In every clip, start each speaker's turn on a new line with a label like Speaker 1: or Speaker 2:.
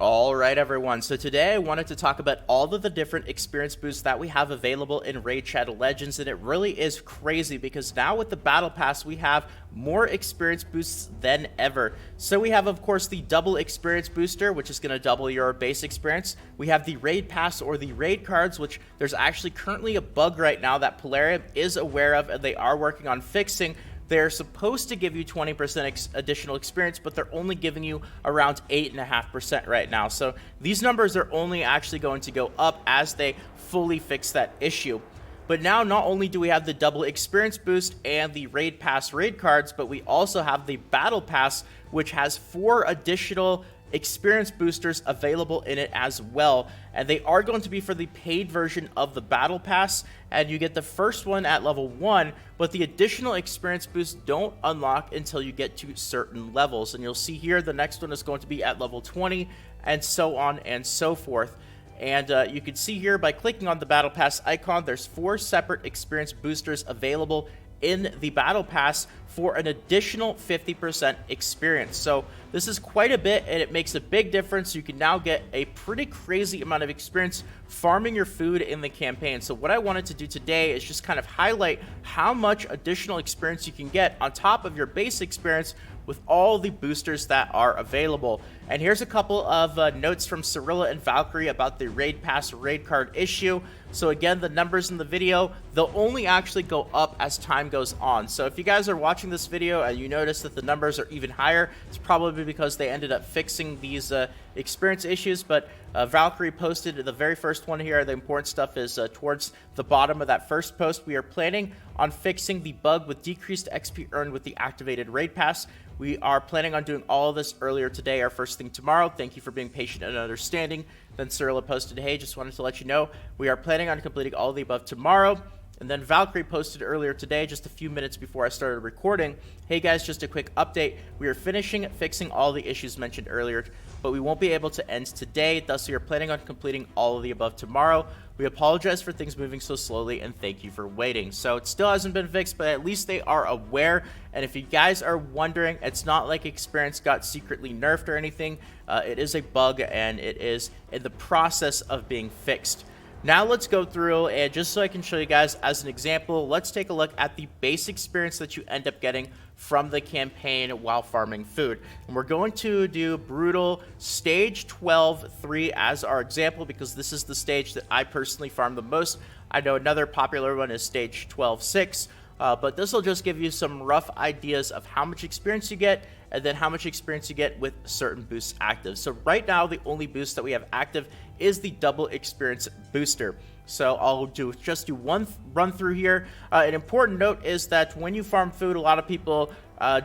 Speaker 1: All right, everyone. So today I wanted to talk about all of the different experience boosts that we have available in Raid Shadow Legends, and it really is crazy because now with the Battle Pass, we have more experience boosts than ever. So we have, of course, the double experience booster, which is going to double your base experience. We have the Raid Pass or the Raid cards, which there's actually currently a bug right now that Polarium is aware of, and they are working on fixing. They're supposed to give you 20% additional experience, but they're only giving you around 8.5% right now. So these numbers are only actually going to go up as they fully fix that issue. But now not only do we have the double experience boost and the Raid Pass raid cards, but we also have the Battle Pass, which has 4 additional experience boosters available in it as well, and they are going to be for the paid version of the Battle Pass, and you get the first one at level 1, but the additional experience boosts don't unlock until you get to certain levels, and you'll see here the next one is going to be at level 20, and so on and so forth. And you can see here by clicking on the Battle Pass icon, there's 4 separate experience boosters available in the Battle Pass for an additional 50% experience. So this is quite a bit, and it makes a big difference. You can now get a pretty crazy amount of experience farming your food in the campaign. So what I wanted to do today is just kind of highlight how much additional experience you can get on top of your base experience with all the boosters that are available. And here's a couple of notes from Cirilla and Valkyrie about the Raid Pass raid card issue. So again, the numbers in the video, they'll only actually go up as time goes on. So if you guys are watching this video and you notice that the numbers are even higher, it's probably because they ended up fixing these experience issues. But Valkyrie posted the very first one here. The important stuff is towards the bottom of that first post. We are planning on fixing the bug with decreased XP earned with the activated raid pass. We are planning on doing all of this earlier today, our first thing tomorrow. Thank you for being patient and understanding. Then Cirilla posted, hey, just wanted to let you know we are planning on completing all of the above tomorrow. And then Valkyrie posted earlier today, just a few minutes before I started recording, hey guys, just a quick update. We are fixing all the issues mentioned earlier, but we won't be able to end today. Thus, we are planning on completing all of the above tomorrow. We apologize for things moving so slowly, and thank you for waiting. So it still hasn't been fixed, but at least they are aware. And if you guys are wondering, it's not like experience got secretly nerfed or anything. It is a bug, and it is in the process of being fixed. Now let's go through, and just so I can show you guys as an example, let's take a look at the base experience that you end up getting from the campaign while farming food. And we're going to do Brutal Stage 12-3 as our example because this is the stage that I personally farm the most. I know another popular one is Stage 12-6, but this will just give you some rough ideas of how much experience you get and then how much experience you get with certain boosts active. So right now, the only boost that we have active is the double experience booster. So I'll just do one run through here. An important note is that when you farm food, a lot of people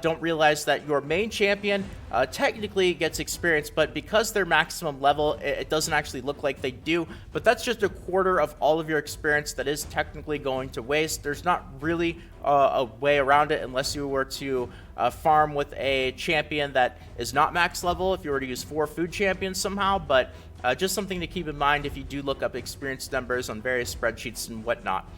Speaker 1: don't realize that your main champion technically gets experience, but because they're maximum level, it doesn't actually look like they do. But that's just a quarter of all of your experience that is technically going to waste. There's not really a way around it unless you were to farm with a champion that is not max level, if you were to use 4 food champions somehow, but just something to keep in mind if you do look up experience numbers on various spreadsheets and whatnot.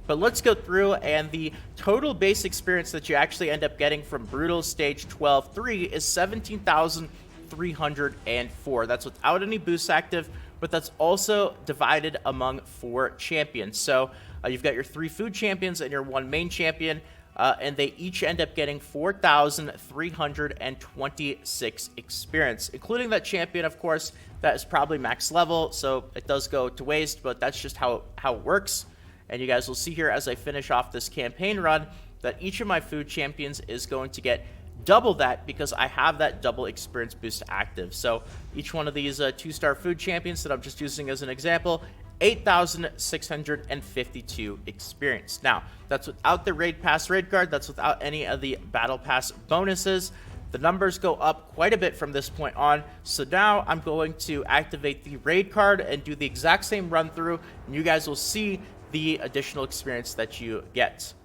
Speaker 1: But let's go through, and the total base experience that you actually end up getting from Brutal Stage 12-3 is 17,304. That's without any boosts active, but that's also divided among 4 champions. So you've got your 3 food champions and your 1 main champion, and they each end up getting 4,326 experience, including that champion, of course, that is probably max level, so it does go to waste, but that's just how it works. And you guys will see here as I finish off this campaign run that each of my food champions is going to get double that because I have that double experience boost active. So each one of these 2-star food champions that I'm just using as an example, 8,652 experience. Now, that's without the Raid Pass raid card. That's without any of the Battle Pass bonuses. The numbers go up quite a bit from this point on. So now I'm going to activate the raid card and do the exact same run through, and you guys will see the additional experience that you get.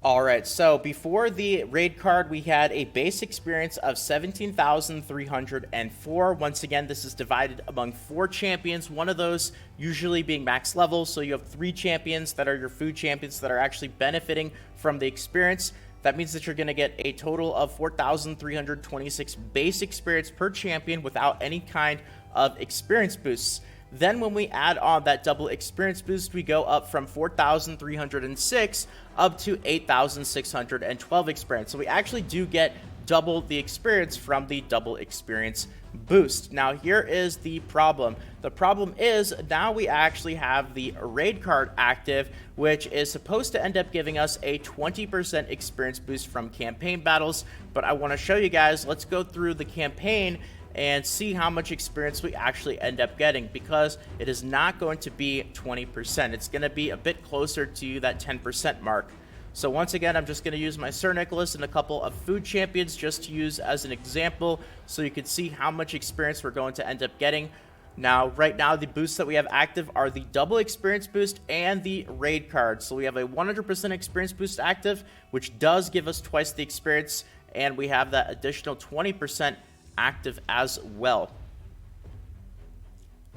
Speaker 1: Alright, so before the raid card, we had a base experience of 17,304. Once again, this is divided among 4 champions, one of those usually being max level. So you have 3 champions that are your food champions that are actually benefiting from the experience. That means that you're going to get a total of 4,326 base experience per champion without any kind of experience boosts. Then when we add on that double experience boost, we go up from 4,306 up to 8,612 experience. So we actually do get double the experience from the double experience boost. Now here is the problem. The problem is now we actually have the raid card active, which is supposed to end up giving us a 20% experience boost from campaign battles. But I want to show you guys, let's go through the campaign and see how much experience we actually end up getting, because it is not going to be 20%. It's going to be a bit closer to that 10% mark. So once again, I'm just going to use my Sir Nicholas and a couple of food champions just to use as an example so you can see how much experience we're going to end up getting. Now, right now, the boosts that we have active are the double experience boost and the raid card. So we have a 100% experience boost active, which does give us twice the experience, and we have that additional 20% active as well.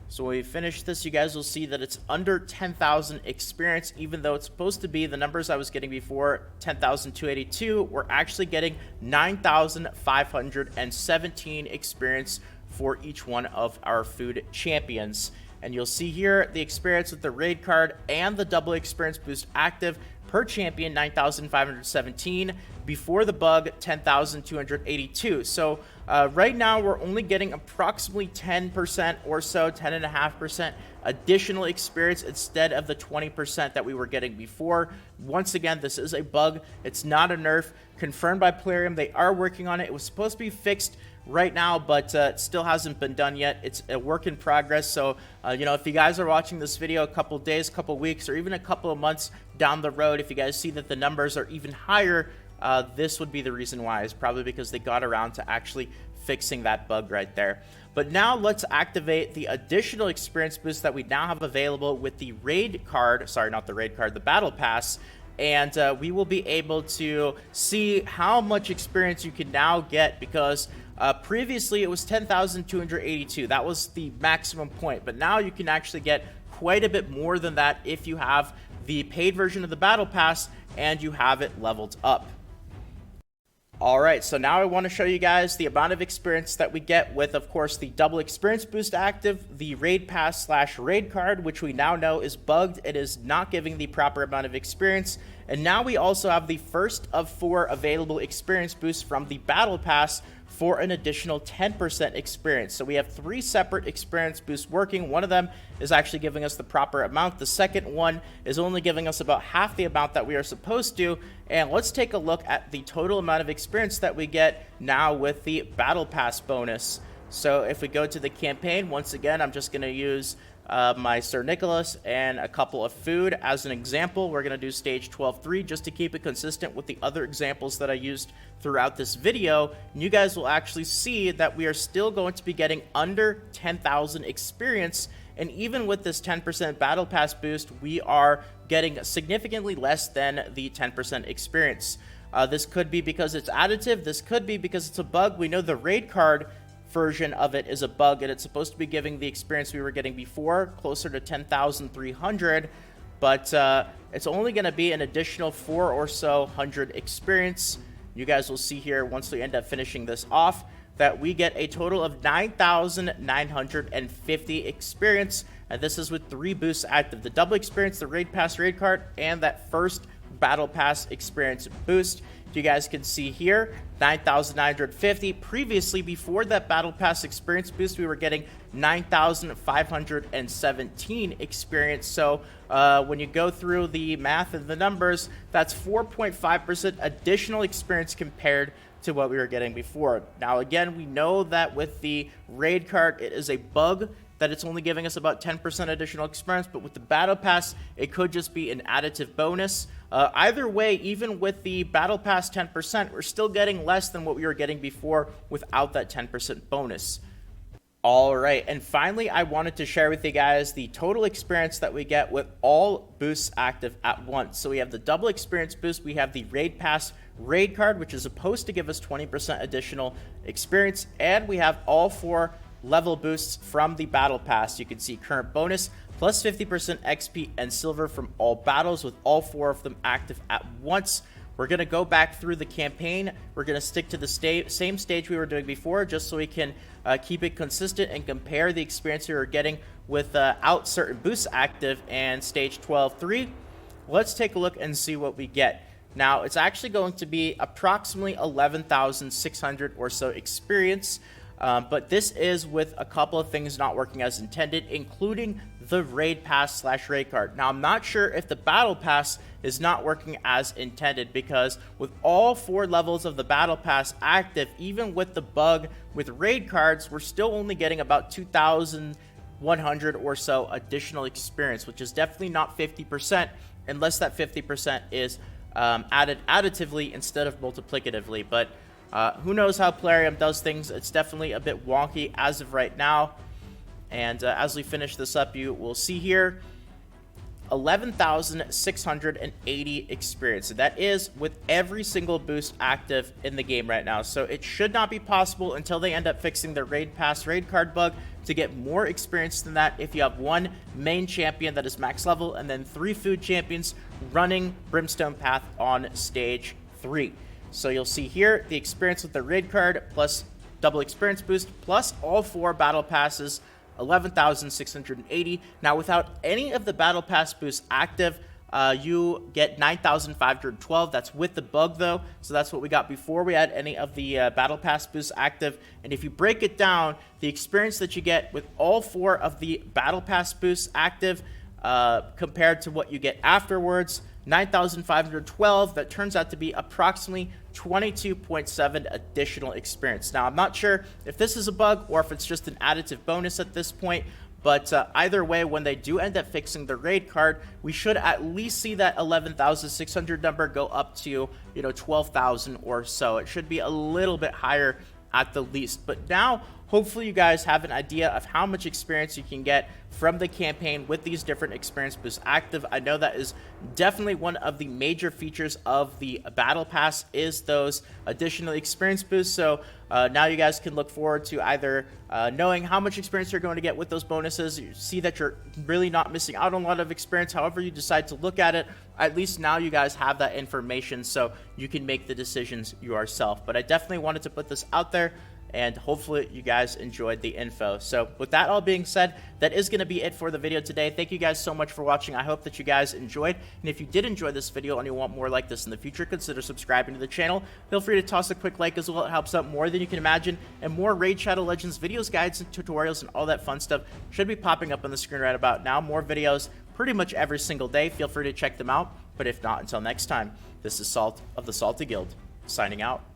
Speaker 1: So when we finish this, you guys will see that it's under 10,000 experience, even though it's supposed to be the numbers I was getting before, 10,282. We're actually getting 9,517 experience for each one of our food champions. And you'll see here the experience with the raid card and the double experience boost active per champion, 9,517. Before the bug, 10,282. So right now we're only getting approximately 10% or so, 10.5% additional experience instead of the 20% that we were getting before. Once again, this is a bug. It's not a nerf. Confirmed by Plarium. They are working on it. It was supposed to be fixed right now, but it still hasn't been done yet. It's a work in progress. So, you know, if you guys are watching this video a couple days, couple weeks, or even a couple of months down the road, if you guys see that the numbers are even higher, this would be the reason why. It's probably because they got around to actually fixing that bug right there. But now let's activate the additional experience boost that we now have available with the raid card. Sorry, not the raid card, the battle pass. And we will be able to see how much experience you can now get, because previously it was 10,282. That was the maximum point, but now you can actually get quite a bit more than that if you have the paid version of the battle pass and you have it leveled up. Alright, so now I want to show you guys the amount of experience that we get with, of course, the double experience boost active, the raid pass / raid card, which we now know is bugged. It is not giving the proper amount of experience. And now we also have the first of 4 available experience boosts from the battle pass for an additional 10% experience. So we have 3 separate experience boosts working. One of them is actually giving us the proper amount. The second one is only giving us about half the amount that we are supposed to. And let's take a look at the total amount of experience that we get now with the battle pass bonus. So if we go to the campaign, once again, I'm just going to use my Sir Nicholas and a couple of food as an example. We're going to do stage 12-3 just to keep it consistent with the other examples that I used throughout this video. And you guys will actually see that we are still going to be getting under 10,000 experience. And even with this 10% battle pass boost, we are getting significantly less than the 10% experience. This could be because it's additive. This could be because it's a bug. We know the raid card version of it is a bug, and it's supposed to be giving the experience we were getting before, closer to 10,300, but it's only going to be an additional 4 or so hundred experience. You guys will see here once we end up finishing this off that we get a total of 9,950 experience, and this is with 3 boosts active: the double experience, the raid pass raid card, and that first battle pass experience boost. You guys can see here 9,950. Previously, before that battle pass experience boost, we were getting 9,517 experience. So when you go through the math and the numbers, that's 4.5% additional experience compared to what we were getting before. Now again, we know that with the raid card, it is a bug that it's only giving us about 10% additional experience, but with the battle pass, it could just be an additive bonus. Either way, even with the battle pass 10%, we're still getting less than what we were getting before without that 10% bonus. All right, and finally, I wanted to share with you guys the total experience that we get with all boosts active at once. So we have the double experience boost, we have the raid pass raid card, which is supposed to give us 20% additional experience, and we have all 4 level boosts from the battle pass. You can see current bonus plus 50% XP and silver from all battles, with all 4 of them active at once. we're going to go back through the campaign. We're going to stick to the same stage we were doing before, just so we can keep it consistent and compare the experience we were getting without certain boosts active and stage 12-3. Let's take a look and see what we get. Now, it's actually going to be approximately 11,600 or so experience, but this is with a couple of things not working as intended, including the raid pass / raid card. Now, I'm not sure if the battle pass is not working as intended, because with all 4 levels of the battle pass active, even with the bug with raid cards, we're still only getting about 2,100 or so additional experience, which is definitely not 50%, unless that 50% is added additively instead of multiplicatively. But who knows how Plarium does things. It's definitely a bit wonky as of right now. And as we finish this up, you will see here 11,680 experience. So that is with every single boost active in the game right now. So it should not be possible until they end up fixing the raid pass raid card bug to get more experience than that if you have 1 main champion that is max level and then 3 food champions running Brimstone path on stage 3. So you'll see here the experience with the raid card plus double experience boost plus all 4 battle passes, 11,680. Now, without any of the battle pass boosts active, you get 9,512. That's with the bug, though. So that's what we got before we had any of the battle pass boosts active. And if you break it down, the experience that you get with all 4 of the battle pass boosts active compared to what you get afterwards, 9,512, that turns out to be approximately 22.7 additional experience. Now, I'm not sure if this is a bug or if it's just an additive bonus at this point, but either way, when they do end up fixing the raid card, we should at least see that 11,600 number go up to, 12,000 or so. It should be a little bit higher at the least. But now, hopefully you guys have an idea of how much experience you can get from the campaign with these different experience boosts active. I know that is definitely one of the major features of the battle pass is those additional experience boosts. So now you guys can look forward to either knowing how much experience you're going to get with those bonuses. You see that you're really not missing out on a lot of experience. However you decide to look at it, at least now you guys have that information so you can make the decisions yourself. But I definitely wanted to put this out there, and hopefully you guys enjoyed the info. So with that all being said, that is going to be it for the video today. Thank you guys so much for watching. I hope that you guys enjoyed. And if you did enjoy this video and you want more like this in the future, consider subscribing to the channel. Feel free to toss a quick like as well. It helps out more than you can imagine. And more Raid Shadow Legends videos, guides, and tutorials, and all that fun stuff should be popping up on the screen right about now. More videos pretty much every single day. Feel free to check them out. But if not, until next time, this is Salt of the Salty Guild, signing out.